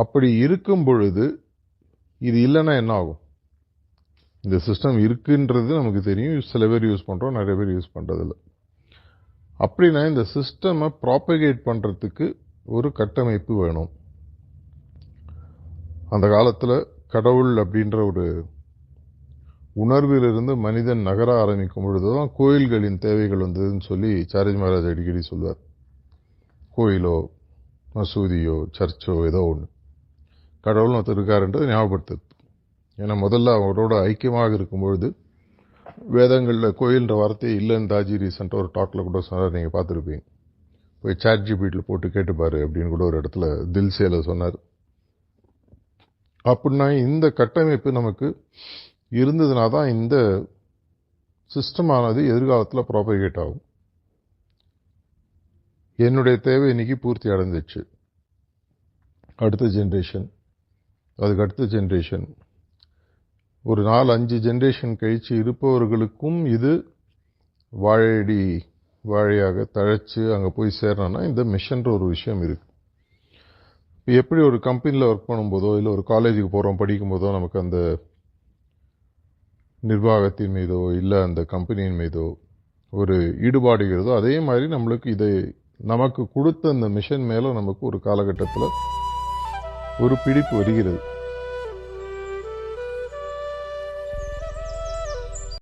அப்படி இருக்கும் பொழுது இது இல்லைன்னா என்ன ஆகும்? இந்த சிஸ்டம் இருக்குன்றது நமக்கு தெரியும். சில பேர் யூஸ் பண்ணுறோம், நிறைய பேர் யூஸ் பண்ணுறதில்ல. அப்படின்னா இந்த சிஸ்டமை ப்ராப்பகேட் பண்ணுறதுக்கு ஒரு கட்டமைப்பு வேணும். அந்த காலத்தில் கடவுள் அப்படின்ற ஒரு உணர்விலிருந்து மனிதன் நகர ஆரம்பிக்கும் பொழுது தான் கோயில்களின் தேவைகள் வந்ததுன்னு சொல்லி சாரஜி மகாராஜ் அடிக்கடி சொல்வார். கோயிலோ மசூதியோ சர்ச்சோ ஏதோ ஒன்று கடவுள்னு ஒருத்தர் இருக்காருன்றது ஞாபகப்படுத்துது. ஏன்னா முதல்ல அவரோட ஐக்கியமாக இருக்கும் பொழுது வேதங்களில் கோயில்ன்ற வார்த்தையே இல்லைன்னு தாஜி ரீசெண்டாக ஒரு டாக்கில் கூட சொன்னார், நீங்கள் பார்த்துருப்பீங்க. போய் சாட் ஜிபிடியில் போட்டு கேட்டுப்பாரு அப்படின்னு கூட ஒரு இடத்துல தில்சேல சொன்னார். அப்படின்னா இந்த கட்டமைப்பு நமக்கு இருந்ததுனா தான் இந்த சிஸ்டமானது எதிர்காலத்தில் ப்ராபகேட் ஆகும். என்னுடைய தேவை இன்னைக்கு பூர்த்தி அடைஞ்சிச்சு. அடுத்த ஜென்ரேஷன், அதுக்கு அடுத்த ஜென்ரேஷன், ஒரு 4-5 ஜென்ரேஷன் கழித்து இருப்பவர்களுக்கும் இது வாழையடி வாழையாக தழைச்சி அங்கே போய் சேரணும்னா இந்த மிஷன்ற ஒரு விஷயம் இருக்குது. இப்போ எப்படி ஒரு கம்பெனியில் ஒர்க் பண்ணும்போதோ இல்லை ஒரு காலேஜுக்கு போகிறோம் படிக்கும்போதோ நமக்கு அந்த நிர்வாகத்தின் மீதோ இல்லை அந்த கம்பெனியின் மீதோ ஒரு ஈடுபாடு இருக்கிறதோ, அதே மாதிரி நம்மளுக்கு இதை நமக்கு கொடுத்த அந்த மிஷன் மேலே நமக்கு ஒரு காலகட்டத்தில் ஒரு பிடிப்பு வருகிறது.